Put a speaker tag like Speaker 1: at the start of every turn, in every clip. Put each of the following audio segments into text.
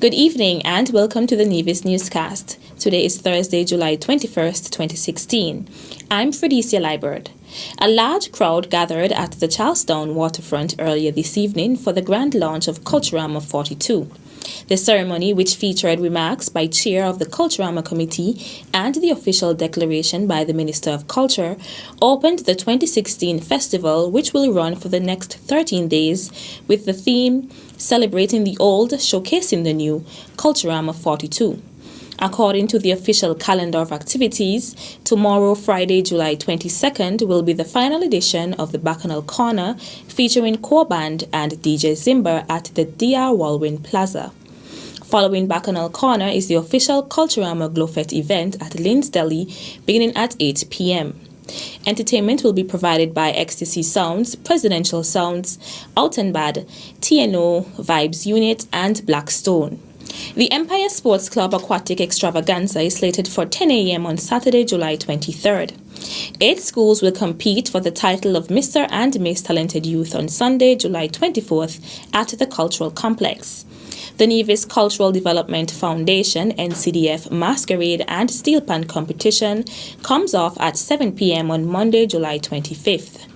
Speaker 1: Good evening and welcome to the Nevis Newscast. Today is Thursday, July 21st, 2016. I'm Fredicia Liebert. A large crowd gathered at the Charlestown waterfront earlier this evening for the grand launch of Culturama 42. The ceremony, which featured remarks by Chair of the Culturama Committee and the official declaration by the Minister of Culture, opened the 2016 festival, which will run for the next 13 days with the theme Celebrating the Old, Showcasing the New, Culturama 42. According to the official calendar of activities, tomorrow, Friday, July 22nd, will be the final edition of the Bacchanal Corner, featuring core band and DJ Zimber at the DR Walwyn Plaza. Following Bacchanal Corner is the official Culturama Glowfest event at Lynn's Deli, beginning at 8 p.m. Entertainment will be provided by Ecstasy Sounds, Presidential Sounds, Altenbad, TNO, Vibes Unit, and Blackstone. The Empire Sports Club Aquatic Extravaganza is slated for 10 a.m. on Saturday, July 23rd. 8 schools will compete for the title of Mr. and Miss Talented Youth on Sunday, July 24th at the Cultural Complex. The Nevis Cultural Development Foundation NCDF Masquerade and Steel Pan competition comes off at 7 p.m. on Monday, July 25th.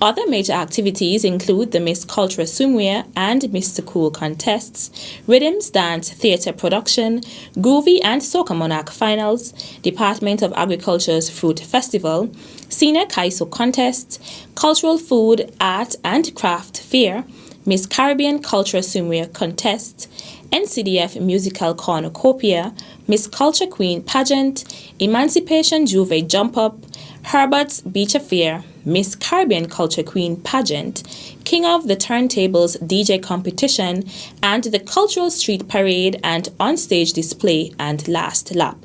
Speaker 1: Other major activities include the Miss Culture Swimwear and Mr. Cool contests, Rhythms Dance Theatre production, Groovy and Soca Monarch finals, Department of Agriculture's Fruit Festival, Senior Kaiso contest, Cultural Food, Art and Craft Fair, Miss Caribbean Culture Swimwear contest, NCDF Musical Cornucopia, Miss Culture Queen pageant, Emancipation Juve Jump Up, Herbert's Beach Affair, Miss Caribbean Culture Queen pageant, King of the Turntables DJ competition, and the Cultural Street Parade and onstage display and last lap.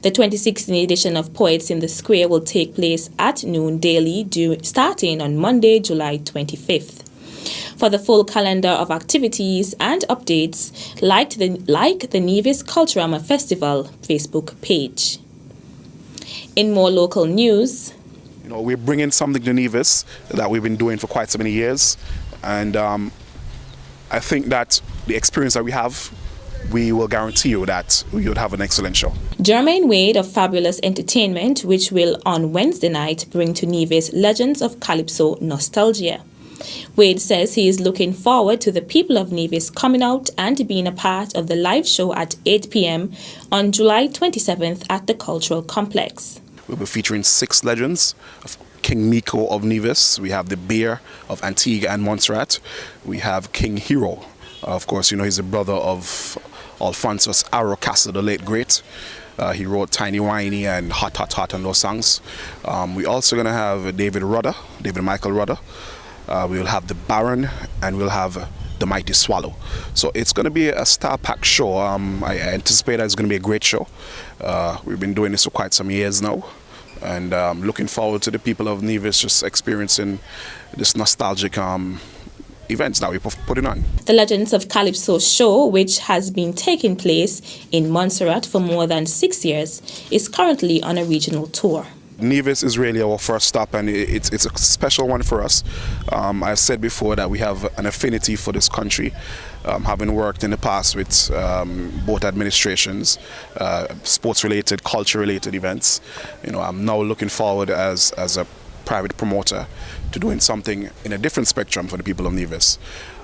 Speaker 1: The 2016 edition of Poets in the Square will take place at noon daily starting on Monday, July 25th. For the full calendar of activities and updates, like the Nevis Culturama Festival Facebook page. In more local news,
Speaker 2: we're bringing something to Nevis that we've been doing for quite so many years, and I think that the experience that we have, we will guarantee you that you'll have an excellent show.
Speaker 1: Jermaine Wade of Fabulous Entertainment, which will on Wednesday night bring to Nevis Legends of Calypso Nostalgia. Wade says he is looking forward to the people of Nevis coming out and being a part of the live show at 8 p.m. on July 27th at the Cultural Complex.
Speaker 2: We'll be featuring 6 legends of King Miko of Nevis. We have the Bear of Antigua and Montserrat. We have King Hero. Of course, he's the brother of Alphonsus Arrow Castle, the late great. He wrote Tiny Whiny and Hot Hot Hot on those songs. We're also going to have David Michael Rudder. We'll have the Baron, and we'll have the Mighty Swallow. So it's going to be a star-packed show. I anticipate that it's going to be a great show. We've been doing this for quite some years now, and looking forward to the people of Nevis just experiencing this nostalgic events that we're putting on.
Speaker 1: The Legends of Calypso show, which has been taking place in Montserrat for more than 6 years, is currently on a regional tour.
Speaker 2: Nevis is really our first stop, and it's a special one for us. I've said before that we have an affinity for this country, having worked in the past with both administrations, sports-related, culture-related events. I'm now looking forward as a private promoter to doing something in a different spectrum for the people of Nevis,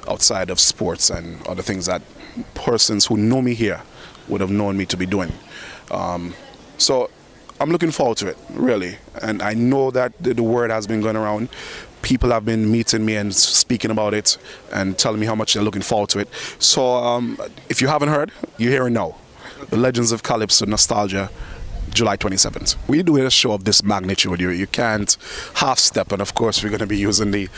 Speaker 2: outside of sports and other things that persons who know me here would have known me to be doing. So I'm looking forward to it, really. And I know that the word has been going around. People have been meeting me and speaking about it and telling me how much they're looking forward to it. So if you haven't heard, you're hearing now. The Legends of Calypso Nostalgia, July 27th. We do a show of this magnitude. You can't half step, and of course we're going to be using the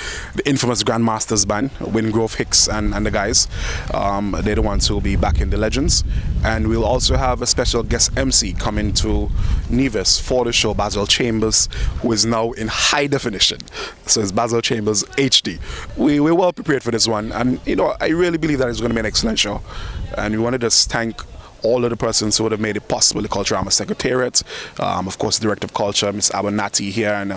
Speaker 2: infamous Grandmasters band, Wingrove Hicks and the guys. They're the ones who will be back in the Legends, and we'll also have a special guest MC coming to Nevis for the show, Basil Chambers, who is now in high definition. So it's Basil Chambers HD. We're well prepared for this one, and I really believe that it's going to be an excellent show, and we want to just thank all of the persons who would have made it possible, the Culturama Secretariat, of course, the Director of Culture, Ms. Abernathy here, and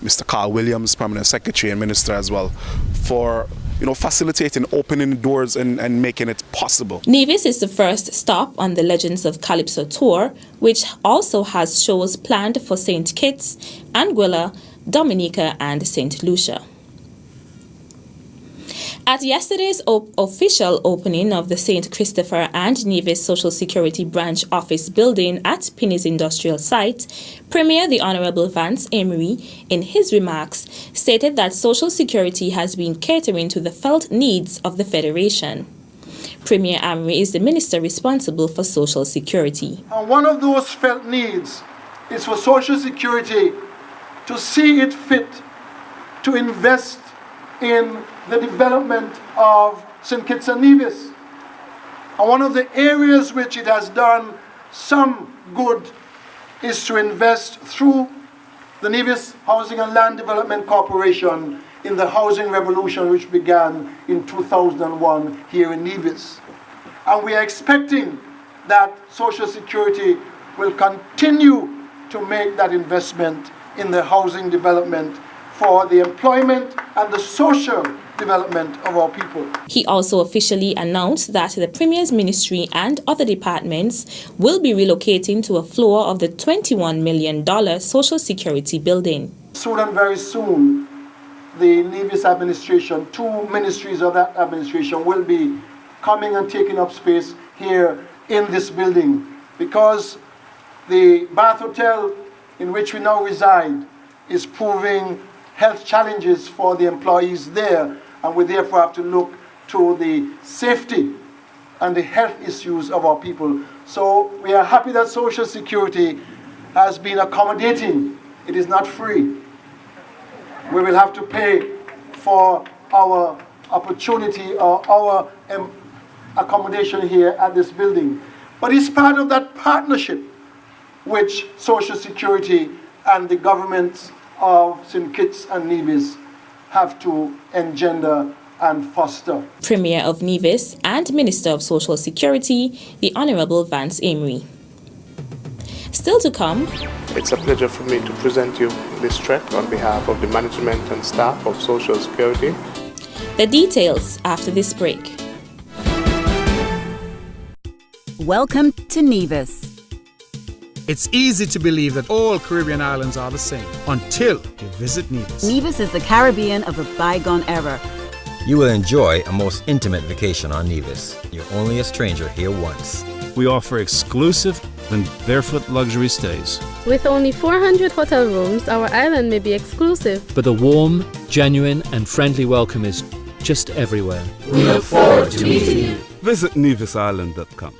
Speaker 2: Mr. Carl Williams, Permanent Secretary and Minister as well, for facilitating, opening the doors and making it possible.
Speaker 1: Nevis is the first stop on the Legends of Calypso tour, which also has shows planned for St. Kitts, Anguilla, Dominica, and St. Lucia. At yesterday's official opening of the St. Christopher and Nevis Social Security Branch Office building at Pinny's Industrial Site, Premier the Honorable Vance Emery, in his remarks, stated that Social Security has been catering to the felt needs of the Federation. Premier Emery is the minister responsible for Social Security.
Speaker 3: And one of those felt needs is for Social Security to see it fit to invest in the development of St. Kitts and Nevis. And one of the areas which it has done some good is to invest through the Nevis Housing and Land Development Corporation in the housing revolution which began in 2001 here in Nevis. And we are expecting that Social Security will continue to make that investment in the housing development for the employment and the social development of our people.
Speaker 1: He also officially announced that the Premier's ministry and other departments will be relocating to a floor of the $21 million Social Security building.
Speaker 3: Soon and very soon, the Nevis administration, two ministries of that administration will be coming and taking up space here in this building, because the Bath Hotel in which we now reside is proving health challenges for the employees there, and we therefore have to look to the safety and the health issues of our people. So we are happy that Social Security has been accommodating. It is not free. We will have to pay for our opportunity or our accommodation here at this building. But it's part of that partnership which Social Security and the governments of St. Kitts and Nevis have to engender and foster.
Speaker 1: Premier of Nevis and Minister of Social Security, the Honorable Vance Emery. Still to come,
Speaker 4: it's a pleasure for me to present you this track on behalf of the management and staff of Social Security.
Speaker 1: The details after this break.
Speaker 5: Welcome to Nevis.
Speaker 6: It's easy to believe that all Caribbean islands are the same until you visit Nevis.
Speaker 5: Nevis is the Caribbean of a bygone era.
Speaker 7: You will enjoy a most intimate vacation on Nevis. You're only a stranger here once.
Speaker 8: We offer exclusive and barefoot luxury stays.
Speaker 9: With only 400 hotel rooms, our island may be exclusive,
Speaker 10: but the warm, genuine and friendly welcome is just everywhere.
Speaker 11: We look forward to meeting you.
Speaker 8: Visit nevisisland.com.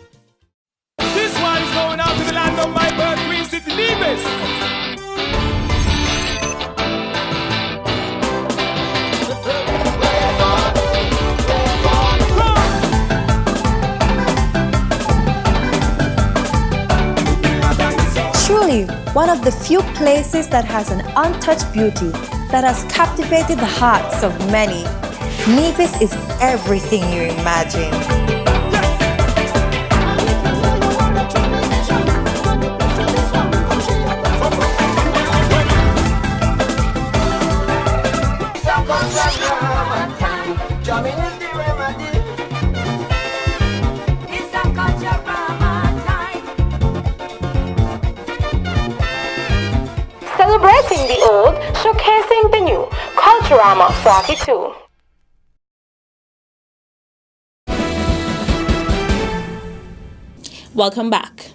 Speaker 12: This one is going out to the land of my birth, Queen City, Nevis.
Speaker 13: Truly, one of the few places that has an untouched beauty that has captivated the hearts of many. Nevis is everything you imagine.
Speaker 14: Celebrating the old, showcasing the new. Culturama 42.
Speaker 1: Welcome back.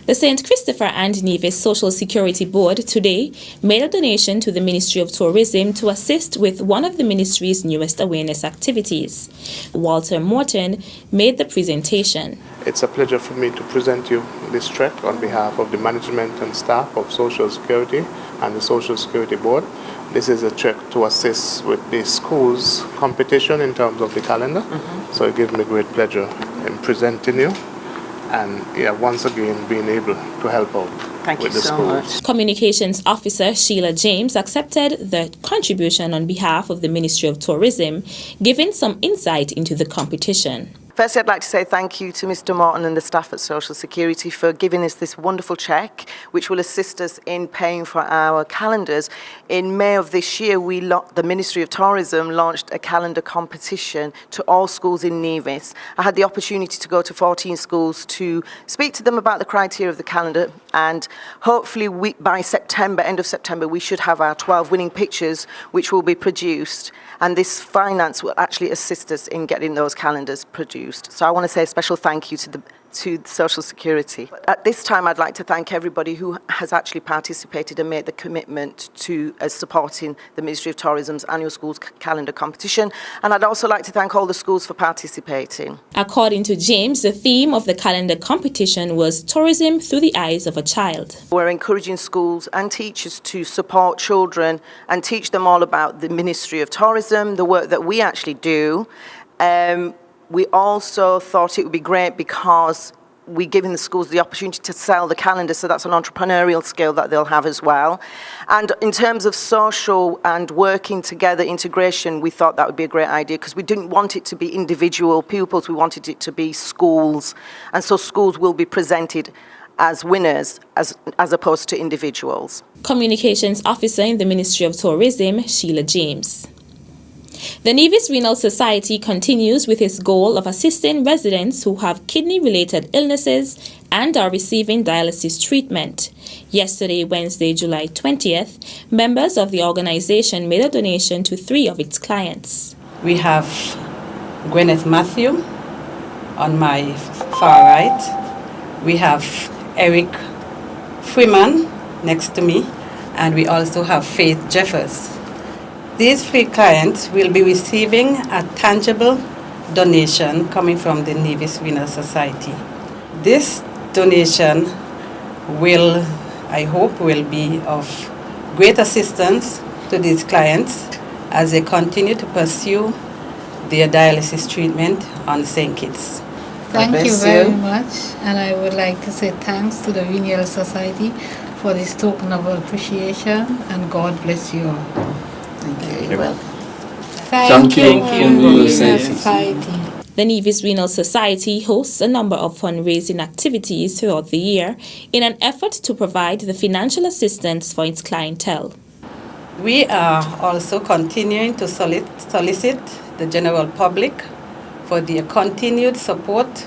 Speaker 1: The St. Christopher and Nevis Social Security Board today made a donation to the Ministry of Tourism to assist with one of the ministry's newest awareness activities. Walter Morton made the presentation.
Speaker 4: It's a pleasure for me to present you this track on behalf of the management and staff of Social Security and the Social Security Board. This is a track to assist with the school's competition in terms of the calendar. So it gives me great pleasure in presenting you. And once again, being able to help out with the schools.
Speaker 1: Communications Officer Sheila James accepted the contribution on behalf of the Ministry of Tourism, giving some insight into the competition.
Speaker 15: Firstly, I'd like to say thank you to Mr. Morton and the staff at Social Security for giving us this wonderful cheque, which will assist us in paying for our calendars. In May of this year, the Ministry of Tourism launched a calendar competition to all schools in Nevis. I had the opportunity to go to 14 schools to speak to them about the criteria of the calendar, and hopefully by September, end of September, we should have our 12 winning pictures, which will be produced, and this finance will actually assist us in getting those calendars produced. So I want to say a special thank you to Social Security. At this time, I'd like to thank everybody who has actually participated and made the commitment to supporting the Ministry of Tourism's annual schools calendar competition. And I'd also like to thank all the schools for participating.
Speaker 1: According to James, the theme of the calendar competition was tourism through the eyes of a child.
Speaker 15: We're encouraging schools and teachers to support children and teach them all about the Ministry of Tourism, the work that we actually do. We also thought it would be great because we're giving the schools the opportunity to sell the calendar, so that's an entrepreneurial skill that they'll have as well. And in terms of social and working together integration, we thought that would be a great idea because we didn't want it to be individual pupils, we wanted it to be schools. And so schools will be presented as winners as opposed to individuals.
Speaker 1: Communications Officer in the Ministry of Tourism, Sheila James. The Nevis Renal Society continues with its goal of assisting residents who have kidney-related illnesses and are receiving dialysis treatment. Yesterday, Wednesday, July 20th, members of the organization made a donation to 3 of its clients.
Speaker 16: We have Gwyneth Matthew on my far right. We have Eric Freeman next to me, and we also have Faith Jeffers. These 3 clients will be receiving a tangible donation coming from the Nevis Renal Society. This donation will, I hope, will be of great assistance to these clients as they continue to pursue their dialysis treatment on St. Kitts.
Speaker 17: Thank you very much, and I would like to say thanks to the Renal Society for this token of appreciation, and God bless you all.
Speaker 15: Thank you. Well,
Speaker 17: thank you, Renal Society.
Speaker 1: The Nevis Renal Society hosts a number of fundraising activities throughout the year in an effort to provide the financial assistance for its clientele.
Speaker 16: We are also continuing to solicit the general public for their continued support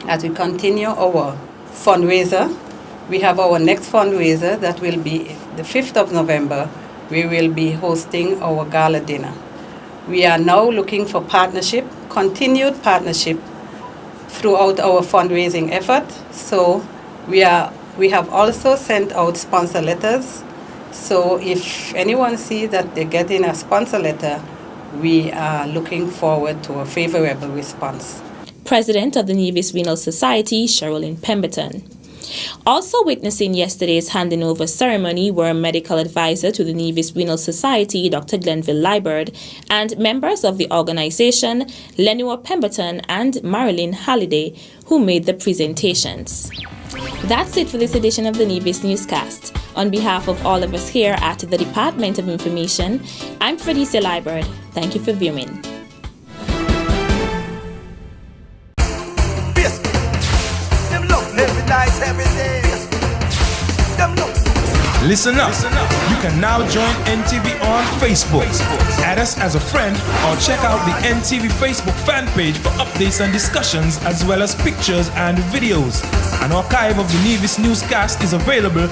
Speaker 16: as we continue our fundraiser. We have our next fundraiser that will be the 5th of November. We will be hosting our gala dinner. We are now looking for partnership, continued partnership throughout our fundraising effort. So we have also sent out sponsor letters. So if anyone sees that they're getting a sponsor letter, we are looking forward to a favorable response.
Speaker 1: President of the Nevis Renal Society, Sherilyn Pemberton. Also witnessing yesterday's handing over ceremony were a medical advisor to the Nevis Renal Society, Dr. Glenville Liburd, and members of the organization, Lenua Pemberton and Marilyn Halliday, who made the presentations. That's it for this edition of the Nevis Newscast. On behalf of all of us here at the Department of Information, I'm Felicia Liburd. Thank you for viewing.
Speaker 12: Listen up. You can now join NTV on Facebook. Add us as a friend or check out the NTV Facebook fan page for updates and discussions as well as pictures and videos. An archive of the Nevis Newscast is available on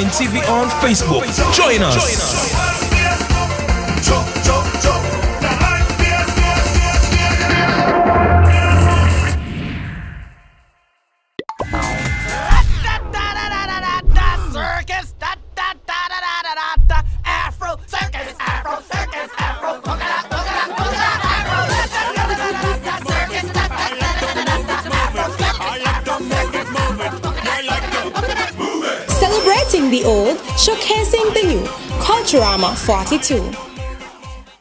Speaker 12: NTV on Facebook. Join us.
Speaker 14: Celebrating the old, showcasing the new. Culturama 42.